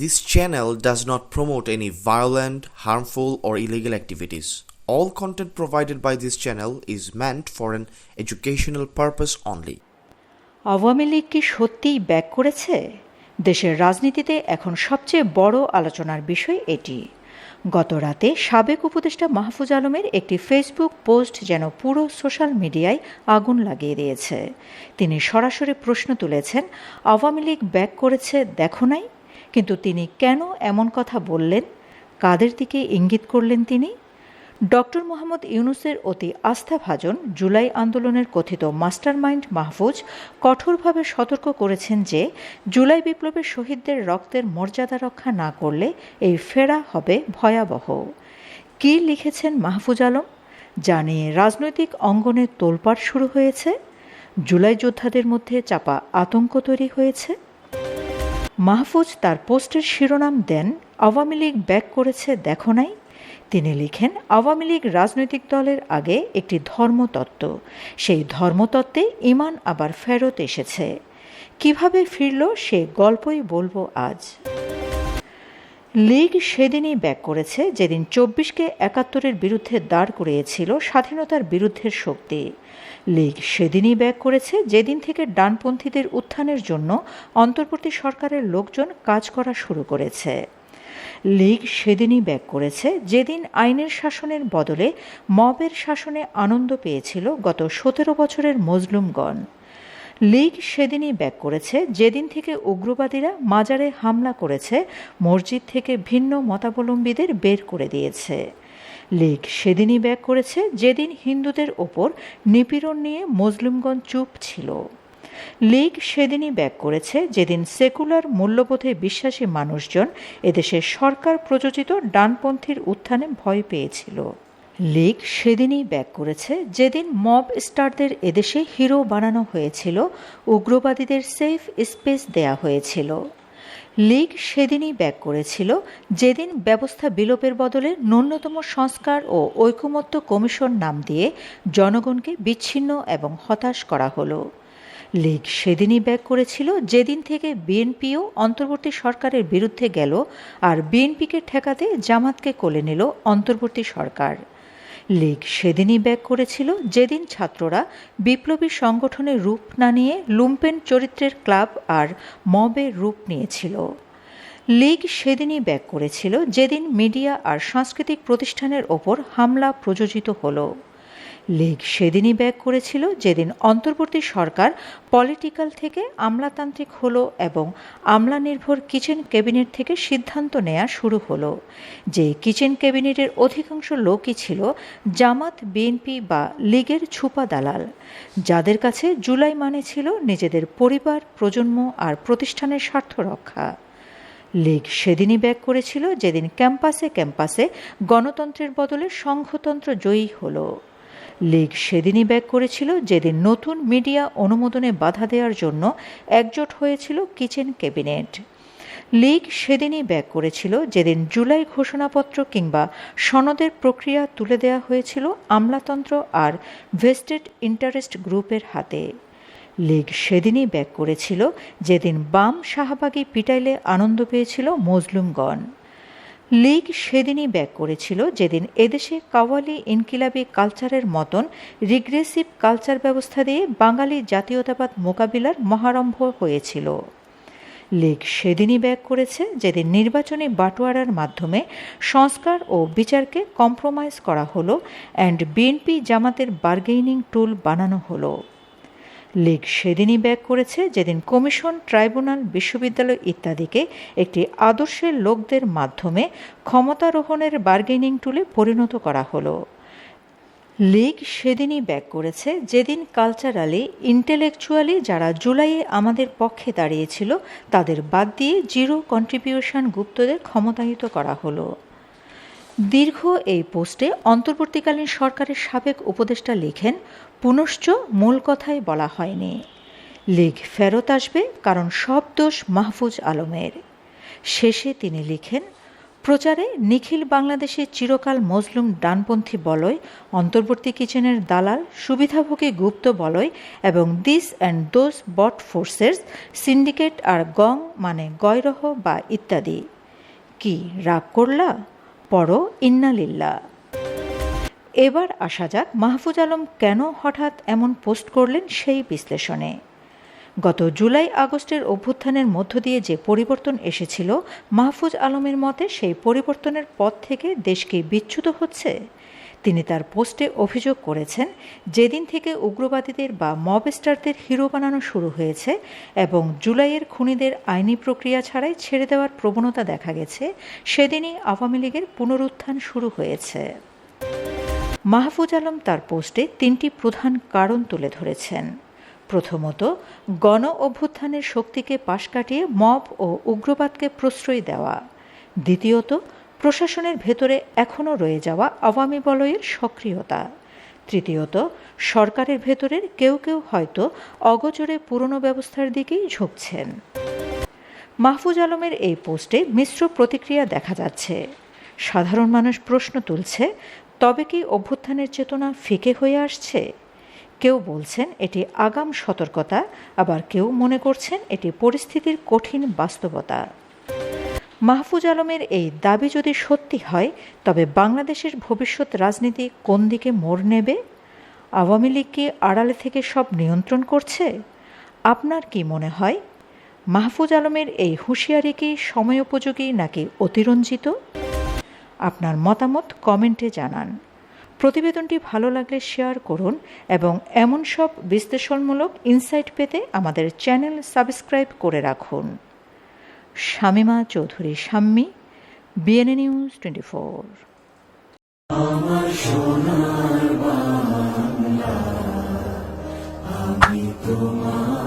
This channel does not promote any violent, harmful, or illegal activities. All content provided by this channel is meant for an educational purpose only. Awami League কি সত্যিই back করেছে? দেশের রাজনীতিতে এখন সবচেয়ে বড় আলোচনার বিষয় এটি। গত রাতে সাবেক উপদেষ্টা মাহফুজ আলমের একটি ফেসবুক পোস্ট যেন পুরো সোশ্যাল মিডিয়ায় আগুন লাগিয়ে দিয়েছে। তিনি সরাসরি প্রশ্ন তুলেছেন, আওয়ামী লীগ ব্যাক করেছে দেখো নাই? কিন্তু তিনি কেন এমন কথা বললেন? কাদের দিকে ইঙ্গিত করলেন তিনি? ডক্টর মোহাম্মদ ইউনূসের অতি আস্থাভাজন জুলাই আন্দোলনের কথিত মাস্টারমাইন্ড মাহফুজ কঠোরভাবে সতর্ক করেছেন যে জুলাই বিপ্লবের শহীদদের রক্তের মর্যাদা রক্ষা না করলে এই ফেরা হবে ভয়াবহ। কী লিখেছেন মাহফুজ আলম? যা নিয়ে রাজনৈতিক অঙ্গনে তোলপাড় শুরু হয়েছে। জুলাই যোদ্ধাদের মধ্যে চাপা আতঙ্ক তৈরি হয়েছে। মাহফুজ তার পোস্টের শিরোনাম দেন, আওয়ামী লীগ ব্যাক করেছে দেখো নাই? তিনি লিখেন, আওয়ামী লীগ রাজনৈতিক দলের আগে একটি ধর্মতত্ত্ব। সেই ধর্মতত্ত্বে ঈমান আবার ফেরত এসেছে। কিভাবে ফিরল সে গল্পই বলবো আজ। লীগ সেদিনই ব্যাক করেছে যেদিন ২৪কে ৭১-এর বিরুদ্ধে দাঁড় করিয়েছিল স্বাধীনতার বিরুদ্ধের শক্তি। লীগ সেদিনই ব্যাক করেছে যেদিন থেকে ডানপন্থীদের উত্থানের জন্য অন্তর্বর্তী সরকারের লোকজন কাজ করা শুরু করেছে। লীগ সেদিনই ব্যাক করেছে যেদিন আইনের শাসনের বদলে মবের শাসনে আনন্দ পেয়েছিল গত ১৭ বছরের মজলুমগণ। লীগ সেদিনই ব্যাক করেছে যেদিন থেকে উগ্রবাদীরা মাজারে হামলা করেছে, মসজিদ থেকে ভিন্ন মতাবলম্বীদের বের করে দিয়েছে। লীগ সেদিনই ব্যাক করেছে যেদিন হিন্দুদের ওপর নিপীড়ন নিয়ে মজলুমগণ চুপ ছিল। লীগ সেদিনই ব্যাক করেছে যেদিন সেকুলার মূল্যবোধে বিশ্বাসী মানুষজন এদেশের সরকার প্রযোজিত ডানপন্থীর উত্থানে ভয় পেয়েছিল। লীগ সেদিনই ব্যাক করেছে যেদিন মব স্টারদের এদেশে হিরো বানানো হয়েছিল, উগ্রবাদীদের সেফ স্পেস দেয়া হয়েছিল। লীগ সেদিনই ব্যাক করেছিল যেদিন ব্যবস্থা বিলোপের বদলে ন্যূনতম সংস্কার ও ঐকমত্য কমিশন নাম দিয়ে জনগণকে বিচ্ছিন্ন এবং হতাশ করা হলো। লীগ সেদিনই ব্যাক করেছিল যেদিন থেকে বিএনপিও অন্তর্বর্তী সরকারের বিরুদ্ধে গেল আর বিএনপিকে ঠেকাতে জামাতকে কোলে নিল অন্তর্বর্তী সরকার। লীগ সেদিনই ব্যাক করেছিল যেদিন ছাত্ররা বিপ্লবী সংগঠনের রূপ না নিয়ে লুম্পেন চরিত্রের ক্লাব আর মবের রূপ নিয়েছিল। লীগ সেদিনই ব্যাক করেছিল যেদিন মিডিয়া আর সাংস্কৃতিক প্রতিষ্ঠানের ওপর হামলা প্রযোজিত হলো। লীগ সেদিনই ব্যাক করেছিল যেদিন অন্তর্বর্তী সরকার পলিটিক্যাল থেকে আমলাতান্ত্রিক হলো এবং আমলা নির্ভর কিচেন ক্যাবিনেট থেকে সিদ্ধান্ত নেওয়া শুরু হলো। যে কিচেন ক্যাবিনেটের অধিকাংশ লোকই ছিল জামাত, বিএনপি বা লীগের ছুপা দালাল, যাদের কাছে জুলাই মানে ছিল নিজেদের পরিবার, প্রজন্ম আর প্রতিষ্ঠানের স্বার্থ রক্ষা। লীগ সেদিনই ব্যাক করেছিল যেদিন ক্যাম্পাসে ক্যাম্পাসে গণতন্ত্রের বদলে সংঘতন্ত্র জয়ী হলো। লীগ সেদিনই ব্যাক করেছিল যেদিন নতুন মিডিয়া অনুমোদনে বাধা দেওয়ার জন্য একজোট হয়েছিল কিচেন ক্যাবিনেট। লীগ সেদিনই ব্যাক করেছিল যেদিন জুলাই ঘোষণাপত্র কিংবা সনদের প্রক্রিয়া তুলে দেওয়া হয়েছিল আমলাতন্ত্র আর ভেস্টেড ইন্টারেস্ট গ্রুপের হাতে। লীগ সেদিনই ব্যাক করেছিল যেদিন বাম শাহবাগী পিটাইলে আনন্দ পেয়েছিল মজলুমগণ। লীগ সেদিনই ব্যাক করেছিল যেদিন এদেশে কাওয়ালি ইনকিলাবি কালচারের মতন রিগ্রেসিভ কালচার ব্যবস্থা দিয়ে বাঙালি জাতীয়তাবাদ মোকাবিলার মহারম্ভ হয়েছিল। লীগ সেদিনই ব্যাক করেছে যেদিন নির্বাচনী বাটোয়ারার মাধ্যমে সংস্কার ও বিচারকে কম্প্রোমাইজ করা হলো অ্যান্ড বিএনপি জামাতের বার্গেইনিং টুল বানানো হলো। লীগ সেদিনই ব্যাক করেছে যেদিন কমিশন, ট্রাইব্যুনাল, বিশ্ববিদ্যালয় ইত্যাদিকে একটি আদর্শের লোকদের মাধ্যমে ক্ষমতারোহণের বার্গেনিং টুলে পরিণত করা হলো। লীগ সেদিনই ব্যাক করেছে যেদিন কালচারালি, ইন্টেলেকচুয়ালি যারা জুলাইয়ে আমাদের পক্ষে দাঁড়িয়েছিল তাদের বাদ দিয়ে জিরো কন্ট্রিবিউশন গুপ্তদের ক্ষমতায়িত করা হলো। দীর্ঘ এই পোস্টে অন্তর্বর্তীকালীন সরকারের সাবেক উপদেষ্টা লিখেন, পুনশ্চ মূল কথাই বলা হয়নি। লীগ ফেরত আসবে কারণ সব দোষ মাহফুজ আলমের। শেষে তিনি লিখেন, প্রচারে নিখিল বাংলাদেশে চিরকাল মজলুম ডানপন্থী বলয়, অন্তর্বর্তী কিচেনের দালাল, সুবিধাভোগী গুপ্ত বলয় এবং this and those bot forces syndicate আর গং মানে গয়রহ বা ইত্যাদি। কি রাগ করলা? পড়ো ইন্নালিল্লাহ। এবার আসা যাক মাহফুজ আলম কেন হঠাৎ এমন পোস্ট করলেন সেই বিশ্লেষণে। গত জুলাই আগস্টের অভ্যুত্থানের মধ্য দিয়ে যে পরিবর্তন এসেছিল, মাহফুজ আলমের মতে সেই পরিবর্তনের পথ থেকে দেশ কি বিচ্যুত হচ্ছে? তিনি তার পোস্টে অভিযোগ করেছেন, যেদিন থেকে উগ্রবাদীদের বা মবস্টারদের হিরো বানানো শুরু হয়েছে এবং জুলাইয়ের খুনিদের আইনি প্রক্রিয়া ছাড়াই ছেড়ে দেওয়ার প্রবণতা দেখা গেছে, সেদিনই আওয়ামী লীগের পুনরুত্থান শুরু হয়েছে। মাহফুজ আলম তার পোস্টে 3টি প্রধান কারণ তুলে ধরেছেন। প্রথমত, গণ অভ্যুত্থানের শক্তিকে পাশ কাটিয়ে মব ও উগ্রবাদকে প্রশ্রয় দেওয়া। দ্বিতীয়ত, প্রশাসনের ভেতরে এখনও রয়ে যাওয়া আওয়ামী বলয়ের সক্রিয়তা। তৃতীয়ত, সরকারের ভেতরের কেউ কেউ হয়তো অগোচরে পুরনো ব্যবস্থার দিকেই ঝুঁকছেন। মাহফুজ আলমের এই পোস্টে মিশ্র প্রতিক্রিয়া দেখা যাচ্ছে। সাধারণ মানুষ প্রশ্ন তুলছে, তবে কি অভ্যুত্থানের চেতনা ফিকে হয়ে আসছে? কেউ বলছেন এটি আগাম সতর্কতা, আবার কেউ মনে করছেন এটি পরিস্থিতির কঠিন বাস্তবতা। মাহফুজ আলমের এই দাবি যদি সত্যি হয়, তবে বাংলাদেশের ভবিষ্যৎ রাজনীতি কোন দিকে মোড় নেবে? আওয়ামী লীগ কি আড়ালে থেকে সব নিয়ন্ত্রণ করছে? আপনার কি মনে হয়, মাহফুজ আলমের এই হুঁশিয়ারি কি সময়োপযোগী নাকি অতিরঞ্জিত? আপনার মতামত কমেন্টে জানান। প্রতিবেদনটি ভালো লাগলে শেয়ার করুন এবং এমন সব বিশ্লেষণমূলক ইনসাইট পেতে আমাদের চ্যানেল সাবস্ক্রাইব করে রাখুন। Shamima Chowdhury Shammi, BNA news 24। আমার সোনার বাংলা, আমি তোমার